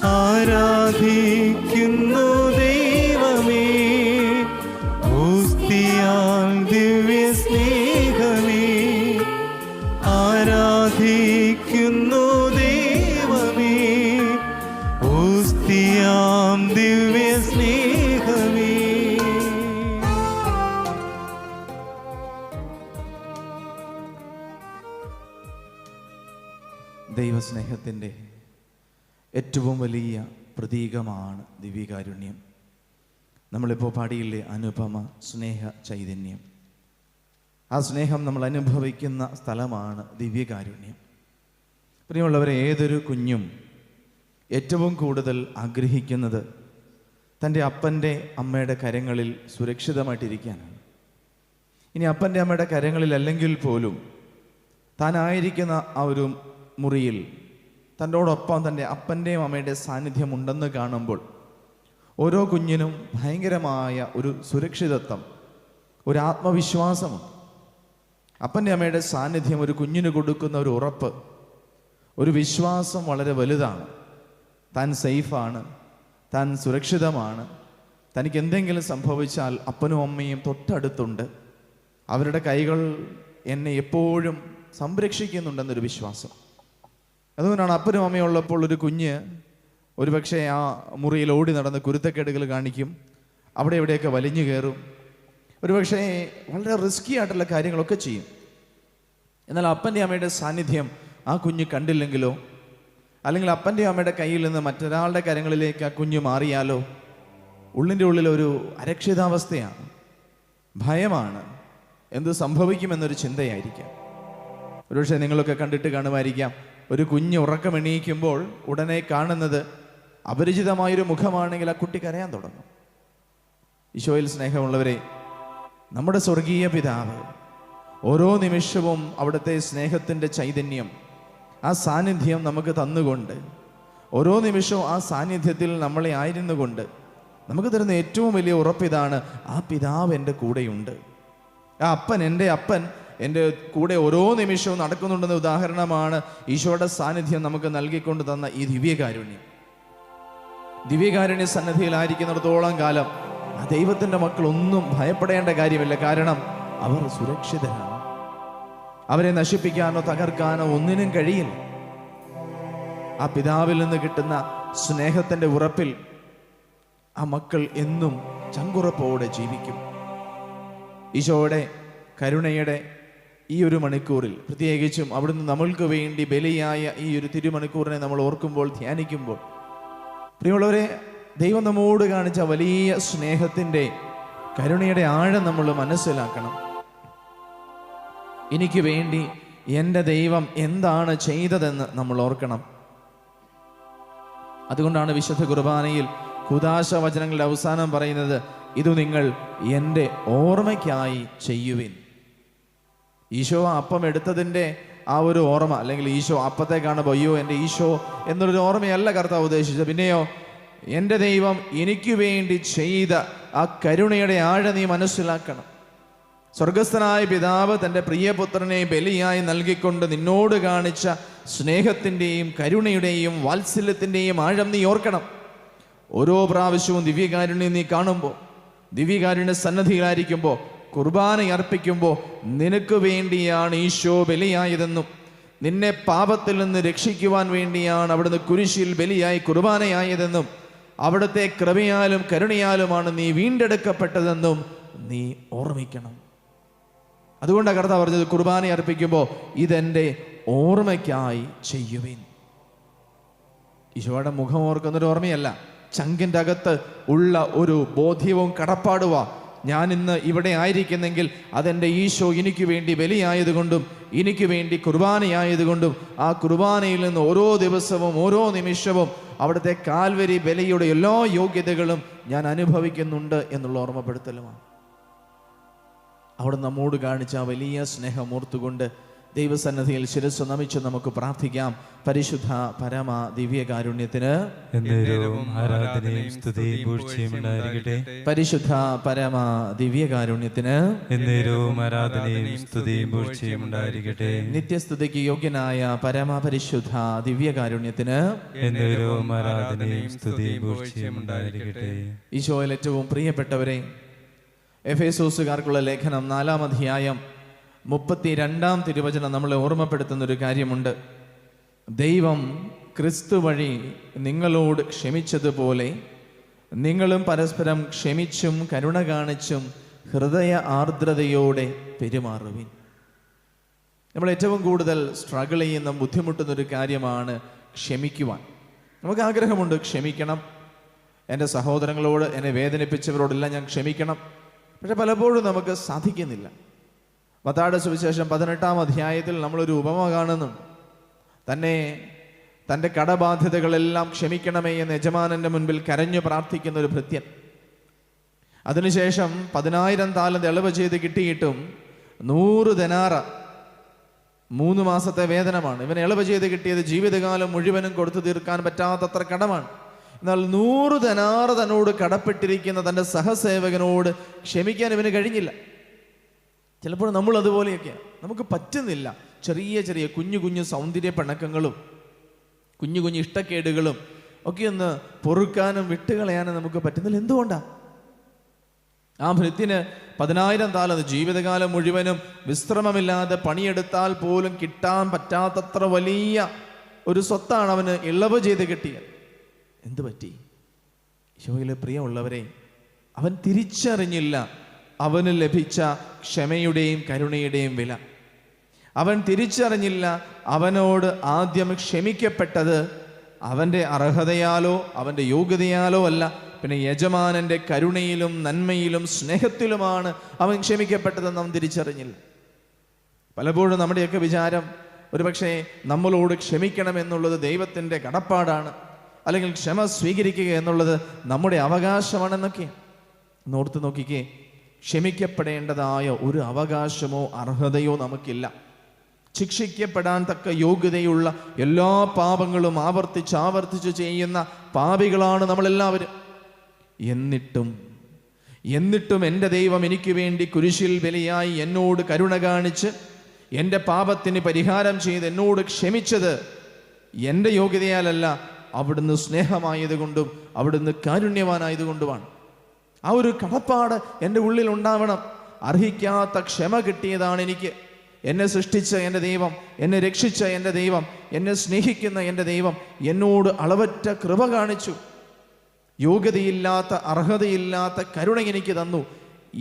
ആരാധിക്കുന്നു ദൈവമേ, ഓസ്തിയാൽ ദിവ്യ സ്നേഹമേ. ആരാധിക്കുന്നു ദൈവമേ, ഓസ്തിയാം ദിവ്യ സ്നേഹമേ. ദൈവസ്നേഹത്തിൻ്റെ ഏറ്റവും വലിയ പ്രതീകമാണ് ദിവ്യകാരുണ്യം. നമ്മളിപ്പോൾ പാടിയില്ലേ, അനുപമ സ്നേഹ ചൈതന്യം. ആ സ്നേഹം നമ്മൾ അനുഭവിക്കുന്ന സ്ഥലമാണ് ദിവ്യകാരുണ്യം. പ്രിയമുള്ളവരെ, ഏതൊരു കുഞ്ഞും ഏറ്റവും കൂടുതൽ ആഗ്രഹിക്കുന്നത് തൻ്റെ അപ്പൻ്റെ അമ്മയുടെ കരങ്ങളിൽ സുരക്ഷിതമായിട്ടിരിക്കാനാണ്. ഇനി അപ്പൻ്റെ അമ്മയുടെ കരങ്ങളിൽ അല്ലെങ്കിൽ പോലും താനായിരിക്കുന്ന ആ ഒരു മുറിയിൽ തന്നോടൊപ്പം തൻ്റെ അപ്പൻ്റെയും അമ്മയുടെ സാന്നിധ്യം ഉണ്ടെന്ന് കാണുമ്പോൾ ഓരോ കുഞ്ഞിനും ഭയങ്കരമായ ഒരു സുരക്ഷിതത്വം, ഒരു ആത്മവിശ്വാസമുണ്ട്. അപ്പൻ്റെ അമ്മയുടെ സാന്നിധ്യം ഒരു കുഞ്ഞിന് കൊടുക്കുന്ന ഒരു ഉറപ്പ്, ഒരു വിശ്വാസം വളരെ വലുതാണ്. താൻ സേഫാണ്, താൻ സുരക്ഷിതമാണ്, തനിക്ക് എന്തെങ്കിലും സംഭവിച്ചാൽ അപ്പനും അമ്മയും തൊട്ടടുത്തുണ്ട്, അവരുടെ കൈകൾ എന്നെ എപ്പോഴും സംരക്ഷിക്കുന്നുണ്ടെന്നൊരു വിശ്വാസം. അതുകൊണ്ടാണ് അപ്പനും അമ്മയുള്ളപ്പോൾ ഒരു കുഞ്ഞ് ഒരുപക്ഷെ ആ മുറിയിൽ ഓടി നടന്ന് കുരുത്തക്കേടുകൾ കാണിക്കും, അവിടെ എവിടെയൊക്കെ വലിഞ്ഞു കയറും, ഒരുപക്ഷെ വളരെ റിസ്കി ആയിട്ടുള്ള കാര്യങ്ങളൊക്കെ ചെയ്യും. എന്നാൽ അപ്പൻ്റെ അമ്മയുടെ സാന്നിധ്യം ആ കുഞ്ഞ് കണ്ടില്ലെങ്കിലോ, അല്ലെങ്കിൽ അപ്പൻ്റെ അമ്മയുടെ കയ്യിൽ നിന്ന് മറ്റൊരാളുടെ കരങ്ങളിലേക്ക് ആ കുഞ്ഞ് മാറിയാലോ ഉള്ളിൻ്റെ ഉള്ളിലൊരു അരക്ഷിതാവസ്ഥയാണ്, ഭയമാണ്, എന്ത് സംഭവിക്കുമെന്നൊരു ചിന്തയായിരിക്കാം. ഒരുപക്ഷെ നിങ്ങളൊക്കെ കണ്ടിട്ട് കാണുമായിരിക്കാം, ഒരു കുഞ്ഞ് ഉറക്കമെണീക്കുമ്പോൾ ഉടനെ കാണുന്നത് അപരിചിതമായൊരു മുഖമാണെങ്കിൽ ആ കുട്ടി കരയാൻ തുടങ്ങും. ഈശോയിൽ സ്നേഹമുള്ളവരെ, നമ്മുടെ സ്വർഗീയ പിതാവ് ഓരോ നിമിഷവും അവിടുത്തെ സ്നേഹത്തിൻ്റെ ചൈതന്യം, ആ സാന്നിധ്യം നമുക്ക് തന്നുകൊണ്ട്, ഓരോ നിമിഷവും ആ സാന്നിധ്യത്തിൽ നമ്മളെ ആയിരുന്നുകൊണ്ട് നമുക്ക് തരുന്ന ഏറ്റവും വലിയ ഉറപ്പിതാണ്, ആ പിതാവ് എൻ്റെ കൂടെയുണ്ട്, ആ അപ്പൻ എൻ്റെ കൂടെ ഓരോ നിമിഷവും നടക്കുന്നുണ്ടെന്ന ഉദാഹരണമാണ് ഈശോയുടെ സാന്നിധ്യം നമുക്ക് നൽകിക്കൊണ്ട് തന്ന ഈ ദിവ്യകാരുണ്യം. ദിവ്യകാരുണ്യ സന്നിധിയിലായിരിക്കുന്നിടത്തോളം കാലം ആ ദൈവത്തിൻ്റെ മക്കളൊന്നും ഭയപ്പെടേണ്ട കാര്യമില്ല. കാരണം അവർ സുരക്ഷിതരാണ്. അവരെ നശിപ്പിക്കാനോ തകർക്കാനോ ഒന്നിനും കഴിയില്ല. ആ പിതാവിൽ നിന്ന് കിട്ടുന്ന സ്നേഹത്തിൻ്റെ ഉറപ്പിൽ ആ മക്കൾ എന്നും ചങ്കുറപ്പോടെ ജീവിക്കും. ഈശോയുടെ കരുണയുടെ ഈ ഒരു മണിക്കൂറിൽ, പ്രത്യേകിച്ചും അവിടുന്ന് നമ്മൾക്ക് വേണ്ടി ബലിയായ ഈ ഒരു തിരുമണിക്കൂറിനെ നമ്മൾ ഓർക്കുമ്പോൾ, ധ്യാനിക്കുമ്പോൾ, പ്രിയമുള്ളവരെ, ദൈവം നമ്മോട് കാണിച്ച വലിയ സ്നേഹത്തിൻ്റെ കരുണയുടെ ആഴം നമ്മൾ മനസ്സിലാക്കണം. എനിക്ക് വേണ്ടി എൻ്റെ ദൈവം എന്താണ് ചെയ്തതെന്ന് നമ്മൾ ഓർക്കണം. അതുകൊണ്ടാണ് വിശുദ്ധ കുർബാനയിൽ കൂദാശ വചനങ്ങളുടെ അവസാനം പറയുന്നത്, ഇത് നിങ്ങൾ എൻ്റെ ഓർമ്മയ്ക്കായി ചെയ്യുവിൻ. ഈശോ അപ്പം എടുത്തതിൻ്റെ ആ ഒരു ഓർമ്മ, അല്ലെങ്കിൽ ഈശോ അപ്പത്തെ കാണുമ്പോൾ അയ്യോ എൻ്റെ ഈശോ എന്നൊരു ഓർമ്മയല്ല കർത്താവ് ഉദ്ദേശിച്ചത്. പിന്നെയോ, എൻ്റെ ദൈവം എനിക്ക് വേണ്ടി ചെയ്ത ആ കരുണയുടെ ആഴം നീ മനസ്സിലാക്കണം. സ്വർഗസ്ഥനായ പിതാവ് തൻ്റെ പ്രിയപുത്രനെ ബലിയായി നൽകിക്കൊണ്ട് നിന്നോട് കാണിച്ച സ്നേഹത്തിൻ്റെയും കരുണയുടെയും വാത്സല്യത്തിൻ്റെയും ആഴം നീ ഓർക്കണം. ഓരോ പ്രാവശ്യവും ദിവ്യകാരുണ്യം നീ കാണുമ്പോൾ, ദിവ്യകാരുണ്യ സന്നദ്ധിയിലായിരിക്കുമ്പോൾ, കുർബാന അർപ്പിക്കുമ്പോൾ, നിനക്ക് വേണ്ടിയാണ് ഈശോ ബലിയായതെന്നും നിന്നെ പാപത്തിൽ നിന്ന് രക്ഷിക്കുവാൻ വേണ്ടിയാണ് അവിടുന്ന് കുരിശിൽ ബലിയായി കുർബാനയായതെന്നും അവിടുത്തെ കൃപയാലും കരുണയാലുമാണ് നീ വീണ്ടെടുക്കപ്പെട്ടതെന്നും നീ ഓർമ്മിക്കണം. അതുകൊണ്ടാണ് കർത്താവ് പറഞ്ഞത്, കുർബാന അർപ്പിക്കുമ്പോൾ ഇതെൻ്റെ ഓർമ്മയ്ക്കായി ചെയ്യുവിൻ. ഈശോയുടെ മുഖം ഓർക്കുന്നൊരു ഓർമ്മയല്ല, ചങ്കിൻ്റെ അകത്ത് ഉള്ള ഒരു ബോധ്യവും കടപ്പാടുവാ. ഞാൻ ഇന്ന് ഇവിടെ ആയിരിക്കുന്നെങ്കിൽ അതെൻ്റെ ഈശോ എനിക്ക് വേണ്ടി ബലിയായതുകൊണ്ടും എനിക്ക് വേണ്ടി കുർബാനയായതുകൊണ്ടും ആ കുർബാനയിൽ നിന്ന് ഓരോ ദിവസവും ഓരോ നിമിഷവും അവിടുത്തെ കാൽവരി ബലിയുടെ എല്ലാ യോഗ്യതകളും ഞാൻ അനുഭവിക്കുന്നുണ്ട് എന്നുള്ള ഓർമ്മപ്പെടുത്തലുമാണ്. അവിടെ നമ്മോട് കാണിച്ച വലിയ സ്നേഹം ഓർത്തുകൊണ്ട് ദൈവസന്നിധിയിൽ ശിരസ്സ് നമിച്ച് നമുക്ക് പ്രാർത്ഥിക്കാം. പരിശുദ്ധ പരമ ദിവ്യകാരുണ്യത്തിന് എന്നേരവും ആരാധനയും സ്തുതിയും പുകഴ്ചയും ഉണ്ടായിരിക്കട്ടെ. പരിശുദ്ധ പരമ ദിവ്യകാരുണ്യത്തിന് എന്നേരവും ആരാധനയും സ്തുതിയും പുകഴ്ചയും ഉണ്ടായിരിക്കട്ടെ. നിത്യസ്തുതിക്ക് യോഗ്യനായ പരമ പരിശുദ്ധ ദിവ്യകാരുണ്യത്തിന് എന്നേരവും ആരാധനയും സ്തുതിയും പുകഴ്ചയും ഉണ്ടായിരിക്കട്ടെ. ഈശോയിൽ ഏറ്റവും പ്രിയപ്പെട്ടവരെ, എഫേസോസുകാർക്കുള്ള ലേഖനം 4-ാം അധ്യായം 32-ാം തിരുവചനം നമ്മളെ ഓർമ്മപ്പെടുത്തുന്ന ഒരു കാര്യമുണ്ട്. ദൈവം ക്രിസ്തു വഴി നിങ്ങളോട് ക്ഷമിച്ചതുപോലെ നിങ്ങളും പരസ്പരം ക്ഷമിച്ചും കരുണ കാണിച്ചും ഹൃദയ ആർദ്രതയോടെ പെരുമാറുവിൻ. നമ്മൾ ഏറ്റവും കൂടുതൽ സ്ട്രഗിൾ ചെയ്യുന്ന, ബുദ്ധിമുട്ടുന്നൊരു കാര്യമാണ് ക്ഷമിക്കുവാൻ. നമുക്ക് ആഗ്രഹമുണ്ട്, ക്ഷമിക്കണം, എൻ്റെ സഹോദരങ്ങളോട്, എന്നെ വേദനിപ്പിച്ചവരോടെല്ലാം ഞാൻ ക്ഷമിക്കണം. പക്ഷെ പലപ്പോഴും നമുക്ക് സാധിക്കുന്നില്ല. മത്തായിയുടെ സുവിശേഷം 18-ാം അധ്യായത്തിൽ നമ്മളൊരു ഉപമ കാണുന്നുണ്ട്. തൻ്റെ കടബാധ്യതകളെല്ലാം ക്ഷമിക്കണമേ എന്ന് യജമാനന്റെ മുൻപിൽ കരഞ്ഞു പ്രാർത്ഥിക്കുന്ന ഒരു ഭൃത്യൻ. അതിനുശേഷം 10,000 താലന്ത് ഇളവ് ചെയ്ത് കിട്ടിയിട്ടും 100 ദനാറ 3 മാസത്തെ വേതനമാണ്. ഇവൻ ഇളവ് ചെയ്ത് കിട്ടിയത് ജീവിതകാലം മുഴുവനും കൊടുത്തു തീർക്കാൻ പറ്റാത്തത്ര കടമാണ്. എന്നാൽ 100 ദനാറ് തന്നോട് കടപ്പെട്ടിരിക്കുന്ന തൻ്റെ സഹസേവകനോട് ക്ഷമിക്കാൻ ഇവന് കഴിഞ്ഞില്ല. ചിലപ്പോൾ നമ്മൾ അതുപോലെയൊക്കെയാണ്, നമുക്ക് പറ്റുന്നില്ല. ചെറിയ ചെറിയ കുഞ്ഞു കുഞ്ഞു സൗന്ദര്യ പിണക്കങ്ങളും കുഞ്ഞു കുഞ്ഞു ഇഷ്ടക്കേടുകളും ഒക്കെ ഒന്ന് പൊറുക്കാനും വിട്ടുകളയാനും നമുക്ക് പറ്റുന്നില്ല. എന്തുകൊണ്ടാണ്? ആ ഭൃത്യന് 10,000 താലന്ത് ജീവിതകാലം മുഴുവനും വിശ്രമമില്ലാതെ പണിയെടുത്താൽ പോലും കിട്ടാൻ പറ്റാത്തത്ര വലിയ ഒരു സ്വത്താണ് അവന് ഇളവ് ചെയ്ത് കിട്ടിയത്. എന്തു പറ്റി? ഈശോയിലെ പ്രിയമുള്ളവരെ, അവൻ തിരിച്ചറിഞ്ഞില്ല അവന് ലഭിച്ച ക്ഷമയുടെയും കരുണയുടെയും വില. അവൻ തിരിച്ചറിഞ്ഞില്ല അവനോട് ആദ്യം ക്ഷമിക്കപ്പെട്ടത് അവൻ്റെ അർഹതയാലോ അവൻ്റെ യോഗ്യതയാലോ അല്ല, പിന്നെ യജമാനൻ്റെ കരുണയിലും നന്മയിലും സ്നേഹത്തിലുമാണ് അവൻ ക്ഷമിക്കപ്പെട്ടതെന്ന് അവൻ തിരിച്ചറിഞ്ഞില്ല. പലപ്പോഴും നമ്മുടെയൊക്കെ വിചാരം ഒരുപക്ഷെ നമ്മളോട് ക്ഷമിക്കണമെന്നുള്ളത് ദൈവത്തിൻ്റെ കടപ്പാടാണ്, അല്ലെങ്കിൽ ക്ഷമ സ്വീകരിക്കുക എന്നുള്ളത് നമ്മുടെ അവകാശമാണെന്നൊക്കെ. ഓർത്ത് നോക്കിക്കേ, ക്ഷമിക്കപ്പെടേണ്ടതായ ഒരു അവകാശമോ അർഹതയോ നമുക്കില്ല. ശിക്ഷിക്കപ്പെടാൻ തക്ക യോഗ്യതയുള്ള എല്ലാ പാപങ്ങളും ആവർത്തിച്ച് ചെയ്യുന്ന പാപികളാണ് നമ്മളെല്ലാവരും. എന്നിട്ടും എൻ്റെ ദൈവം എനിക്ക് വേണ്ടി കുരിശിൽ ബലിയായി എന്നോട് കരുണ കാണിച്ച് എൻ്റെ പാപത്തിന് പരിഹാരം ചെയ്ത് എന്നോട് ക്ഷമിച്ചത് എൻ്റെ യോഗ്യതയാലല്ല, അവിടുന്ന് സ്നേഹമായതുകൊണ്ടും അവിടുന്ന് കാരുണ്യവാനായതുകൊണ്ടുമാണ്. ആ ഒരു കടപ്പാട് എൻ്റെ ഉള്ളിൽ ഉണ്ടാവണം. അർഹിക്കാത്ത ക്ഷമ കിട്ടിയതാണ് എനിക്ക്. എന്നെ സൃഷ്ടിച്ച എൻ്റെ ദൈവം, എന്നെ രക്ഷിച്ച എൻ്റെ ദൈവം, എന്നെ സ്നേഹിക്കുന്ന എൻ്റെ ദൈവം എന്നോട് അളവറ്റ കൃപ കാണിച്ചു. യോഗ്യതയില്ലാത്ത, അർഹതയില്ലാത്ത കരുണ എനിക്ക് തന്നു.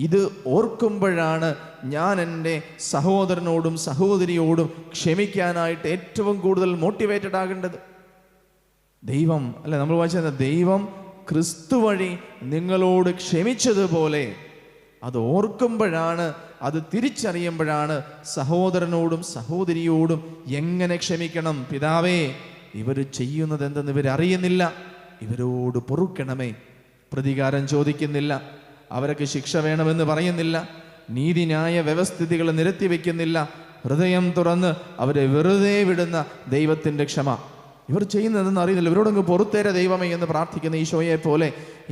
ഇത് ഓർക്കുമ്പോഴാണ് ഞാൻ എൻ്റെ സഹോദരനോടും സഹോദരിയോടും ക്ഷമിക്കാനായിട്ട് ഏറ്റവും കൂടുതൽ മോട്ടിവേറ്റഡ് ആകേണ്ടത്. ദൈവം അല്ലെ, നമ്മൾ വായിച്ച ദൈവം ക്രിസ്തു വഴി നിങ്ങളോട് ക്ഷമിച്ചതുപോലെ അത് ഓർക്കുമ്പോഴാണ്, അത് തിരിച്ചറിയുമ്പോഴാണ് സഹോദരനോടും സഹോദരിയോടും എങ്ങനെ ക്ഷമിക്കണം. പിതാവേ, ഇവർ ചെയ്യുന്നത് എന്തെന്ന് ഇവരറിയുന്നില്ല, ഇവരോട് പൊറുക്കണമേ. പ്രതികാരം ചോദിക്കുന്നില്ല, അവർക്ക് ശിക്ഷ വേണമെന്ന് പറയുന്നില്ല, നീതിന്യായ വ്യവസ്ഥിതികൾ നിരത്തിവെക്കുന്നില്ല, ഹൃദയം തുറന്ന് അവരെ വെറുതെ വിടുന്ന ദൈവത്തിൻ്റെ ക്ഷമ. ഇവർ ചെയ്യുന്നതെന്ന് അറിയുന്നില്ല, ഇവരോടങ്ങ് പൊറുത്തേരെ ദൈവമേ എന്ന് പ്രാർത്ഥിക്കുന്ന ഈശോയെ പോലെ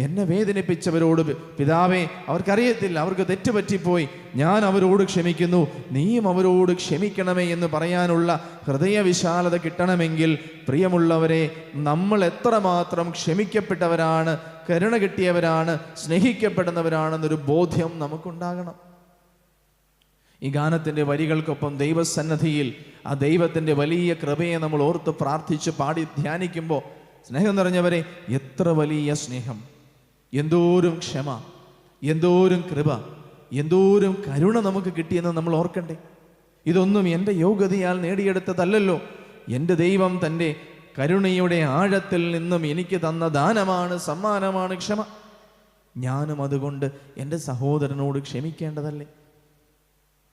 എന്നെ വേദനിപ്പിച്ചവരോട് പിതാവേ, അവർക്കറിയത്തില്ല, അവർക്ക് തെറ്റുപറ്റിപ്പോയി, ഞാൻ അവരോട് ക്ഷമിക്കുന്നു, നീയും അവരോട് ക്ഷമിക്കണമേ എന്ന് പറയാനുള്ള ഹൃദയവിശാലത കിട്ടണമെങ്കിൽ പ്രിയമുള്ളവരെ, നമ്മൾ എത്രമാത്രം ക്ഷമിക്കപ്പെട്ടവരാണ്, കരുണ കിട്ടിയവരാണ്, സ്നേഹിക്കപ്പെടുന്നവരാണെന്നൊരു ബോധ്യം നമുക്കുണ്ടാകണം. ഈ ഗാനത്തിൻ്റെ വരികൾക്കൊപ്പം ദൈവസന്നദ്ധിയിൽ ആ ദൈവത്തിൻ്റെ വലിയ കൃപയെ നമ്മൾ ഓർത്ത് പ്രാർത്ഥിച്ച് പാടി ധ്യാനിക്കുമ്പോൾ, സ്നേഹം നിറഞ്ഞവരെ, എത്ര വലിയ സ്നേഹം, എന്തോരം ക്ഷമ, എന്തോരം കൃപ, എന്തോരം കരുണ നമുക്ക് കിട്ടിയെന്ന് നമ്മൾ ഓർക്കണ്ടേ. ഇതൊന്നും എൻ്റെ യോഗ്യതയാൽ നേടിയെടുത്തതല്ലല്ലോ. എൻ്റെ ദൈവം തൻ്റെ കരുണയുടെ ആഴത്തിൽ നിന്നും എനിക്ക് തന്ന ദാനമാണ്, സമ്മാനമാണ് ക്ഷമ. ഞാനും അതുകൊണ്ട് എൻ്റെ സഹോദരനോട് ക്ഷമിക്കേണ്ടതല്ലേ?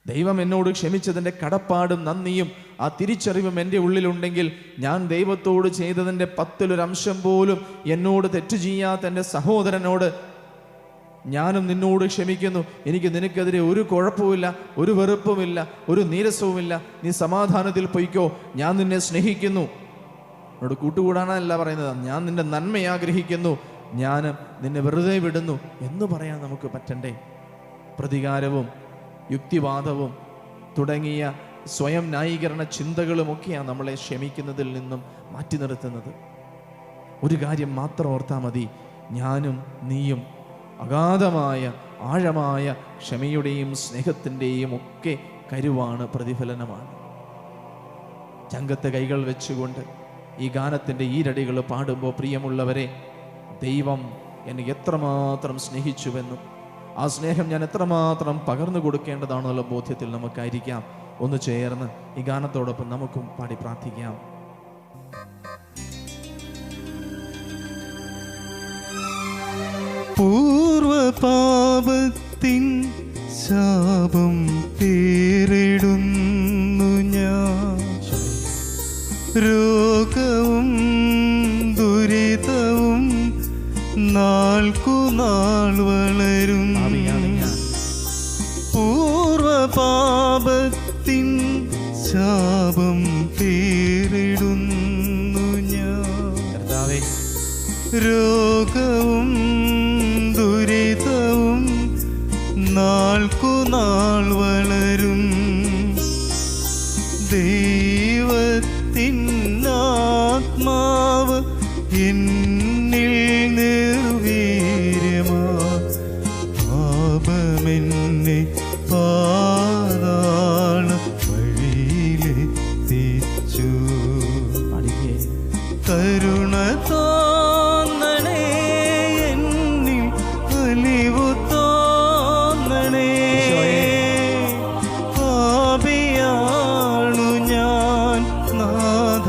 ദൈവം എന്നോട് ക്ഷമിച്ചതിൻ്റെ കടപ്പാടും നന്ദിയും ആ തിരിച്ചറിവും എൻ്റെ ഉള്ളിലുണ്ടെങ്കിൽ ഞാൻ ദൈവത്തോട് ചെയ്തതിൻ്റെ 10-1 അംശം പോലും എന്നോട് തെറ്റു ചെയ്യാത്ത എൻ്റെ സഹോദരനോട് ഞാനും നിന്നോട് ക്ഷമിക്കുന്നു. എനിക്ക് നിനക്കെതിരെ ഒരു കുഴപ്പവുമില്ല, ഒരു വെറുപ്പുമില്ല, ഒരു നീരസവുമില്ല. നീ സമാധാനത്തിൽ പൊയ്ക്കോ. ഞാൻ നിന്നെ സ്നേഹിക്കുന്നു. എന്നോട് കൂട്ടുകൂടാനല്ല പറയുന്നത്, ഞാൻ നിന്റെ നന്മ ആഗ്രഹിക്കുന്നു. ഞാൻ നിന്നെ വെറുതെ വിടുന്നു എന്ന് പറയാൻ നമുക്ക് പറ്റണ്ടേ? പ്രതികാരവും യുക്തിവാദവും തുടങ്ങിയ സ്വയം ന്യായീകരണ ചിന്തകളുമൊക്കെയാണ് നമ്മളെ ക്ഷമിക്കുന്നതിൽ നിന്നും മാറ്റി നിർത്തുന്നത്. ഒരു കാര്യം മാത്രം ഓർത്താൽ മതി, ഞാനും നീയും അഗാധമായ ആഴമായ ക്ഷമയുടെയും സ്നേഹത്തിൻ്റെയും ഒക്കെ കരുവാണ്, പ്രതിഫലനമാണ്. ചങ്കത്തെ കൈകൾ വെച്ചുകൊണ്ട് ഈ ഗാനത്തിൻ്റെ ഈരടികൾ പാടുമ്പോൾ, പ്രിയമുള്ളവരെ, ദൈവം എന്നെ എത്രമാത്രം സ്നേഹിച്ചുവെന്നും ആ സ്നേഹം ഞാൻ എത്രമാത്രം പകർന്നു കൊടുക്കേണ്ടതാണെന്നുള്ള ബോധ്യത്തിൽ നമുക്കായിരിക്കാം. ഒന്ന് ചേർന്ന് ഈ ഗാനത്തോടൊപ്പം നമുക്കും പാടി പ്രാർത്ഥിക്കാം. പൂർവപാപത്തിൻ ശാപം പേരിടുന്നു ഞാൻ, രോഗവും ദുരിതവും നാൾക്കുനാൾ വളരും. പൂർവപാപത്തിൻ ശാപം പേരിടുന്നു ഞാൻ, രോഗവും ദുരിതവും നാൾക്കുനാൾ വളരും. ദൈവത്തിൻ ആത്മാവ് എന്നിൽ നിർവീര്യമാ, പാപമെന്നെ പാതാള വഴിയിലെത്തിച്ചു. കരുണ തോന്നണേ എന്നിൽ, അലിവു തോന്നണേ. പാപിയാണു ഞാൻ നാഥ,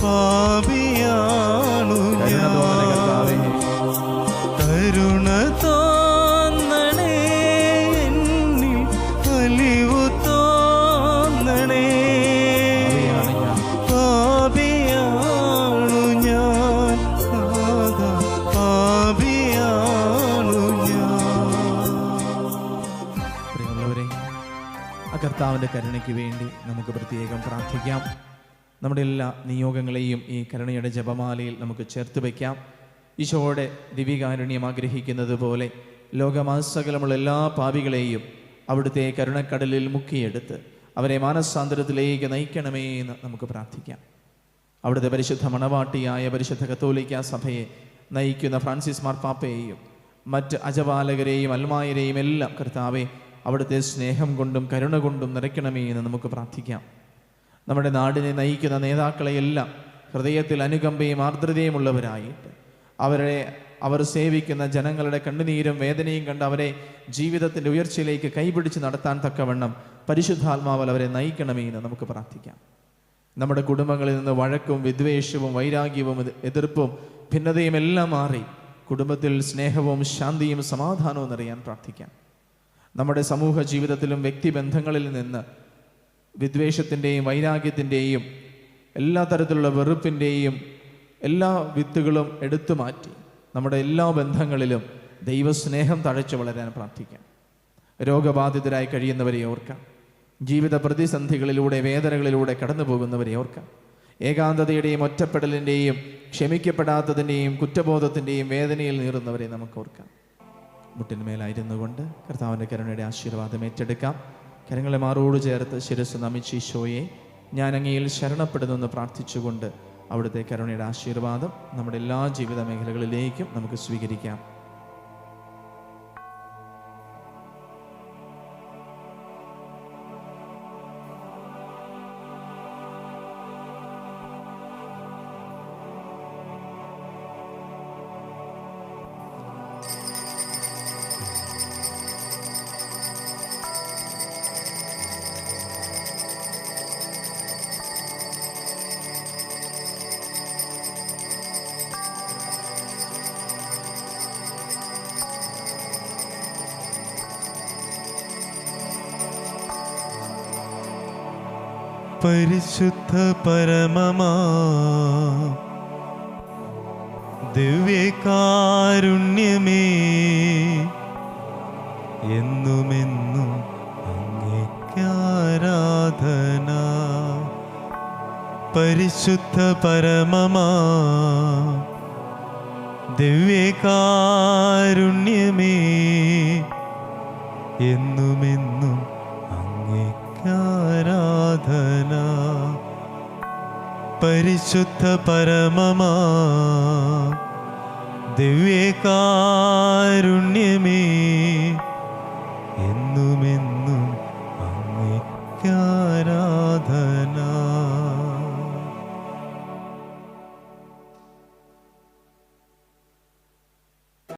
പാപിയാണു ഞാൻ. കരുണ തോന്നണേ എന്നിൽ, അലിവു തോന്നണേ. പാപിയാണു ഞാൻ നാഥ, പാപിയാണു ഞാൻ. പ്രിയമുള്ളവരെ, ആ കർത്താവിൻ്റെ കരുണയ്ക്ക് വേണ്ടി നമുക്ക് പ്രത്യേകം പ്രാർത്ഥിക്കാം. നമ്മുടെ എല്ലാ നിയോഗങ്ങളെയും ഈ കരുണയുടെ ജപമാലയിൽ നമുക്ക് ചേർത്ത് വയ്ക്കാം. ഈശോയുടെ ദിവ്യകാരുണ്യം ആഗ്രഹിക്കുന്നത് പോലെ ലോകമാസകലമുള്ള എല്ലാ പാപികളെയും അവിടുത്തെ കരുണക്കടലിൽ മുക്കിയെടുത്ത് അവരെ മാനസാന്തരത്തിലേക്ക് നയിക്കണമേ എന്ന് നമുക്ക് പ്രാർത്ഥിക്കാം. അവിടുത്തെ പരിശുദ്ധ മണവാട്ടിയായ പരിശുദ്ധ കത്തോലിക്ക സഭയെ നയിക്കുന്ന ഫ്രാൻസിസ് മാർപ്പാപ്പയെയും മറ്റ് അജപാലകരെയും അൽമായരെയും എല്ലാം കർത്താവെ അവിടുത്തെ സ്നേഹം കൊണ്ടും കരുണ കൊണ്ടും നിറയ്ക്കണമേ എന്ന് നമുക്ക് പ്രാർത്ഥിക്കാം. നമ്മുടെ നാടിനെ നയിക്കുന്ന നേതാക്കളെയെല്ലാം ഹൃദയത്തിൽ അനുകമ്പയും ആർദ്രതയും ഉള്ളവരായിട്ട് അവർ സേവിക്കുന്ന ജനങ്ങളുടെ കണ്ണുനീരും വേദനയും കണ്ട് അവരെ ജീവിതത്തിൻ്റെ ഉയർച്ചയിലേക്ക് കൈപിടിച്ച് നടത്താൻ തക്കവണ്ണം പരിശുദ്ധാത്മാവൽ അവരെ നയിക്കണമേ എന്ന് നമുക്ക് പ്രാർത്ഥിക്കാം. നമ്മുടെ കുടുംബങ്ങളിൽ നിന്ന് വഴക്കും വിദ്വേഷവും വൈരാഗ്യവും എതിർപ്പും ഭിന്നതയും എല്ലാം മാറി കുടുംബത്തിൽ സ്നേഹവും ശാന്തിയും സമാധാനവും നിറയാൻ പ്രാർത്ഥിക്കാം. നമ്മുടെ സമൂഹ ജീവിതത്തിലും വ്യക്തിബന്ധങ്ങളിൽ നിന്ന് വിദ്വേഷത്തിൻ്റെയും വൈരാഗ്യത്തിൻ്റെയും എല്ലാ തരത്തിലുള്ള വെറുപ്പിൻ്റെയും എല്ലാ വിത്തുകളും എടുത്തു മാറ്റി നമ്മുടെ എല്ലാ ബന്ധങ്ങളിലും ദൈവസ്നേഹം തഴച്ചു വളരാൻ പ്രാർത്ഥിക്കാം. രോഗബാധിതരായി കഴിയുന്നവരെ ഓർക്കാം. ജീവിത പ്രതിസന്ധികളിലൂടെ വേദനകളിലൂടെ കടന്നു പോകുന്നവരെ ഓർക്കാം. ഏകാന്തതയുടെയും ഒറ്റപ്പെടലിൻ്റെയും ക്ഷമിക്കപ്പെടാത്തതിൻ്റെയും കുറ്റബോധത്തിൻ്റെയും വേദനയിൽ നീറുന്നവരെ നമുക്ക് ഓർക്കാം. മുട്ടിന്മേലായിരുന്നു കൊണ്ട് കർത്താവിൻ്റെ കരുണയുടെ ആശീർവാദം ഏറ്റെടുക്കാം. കരങ്ങളെ മാറോട് ചേർത്ത് ശിരസ് നമിച്ച് ഈശോയെ ഞാൻ അങ്ങയിൽ ശരണപ്പെടുന്നെന്ന് പ്രാർത്ഥിച്ചുകൊണ്ട് അവിടുത്തെ കരുണയുടെ ആശീർവാദം നമ്മുടെ എല്ലാ ജീവിത മേഖലകളിലേക്കും നമുക്ക് സ്വീകരിക്കാം. പരിശുദ്ധ പരമമാ ദിവ്യകാരുണ്യമേ, എന്നുമെന്നും അങ്ങേക്കാരാധന. പരിശുദ്ധ പരമമാ ദിവ്യകാരുണ്യമേ, എന്നുമെന്നും അങ്ങേക്കാരാധന. പരിശുദ്ധ പരമമാ ദിവ്യകാരുണ്യമേ, എന്നുമെന്നും അങ്ങേക്കാരാധന.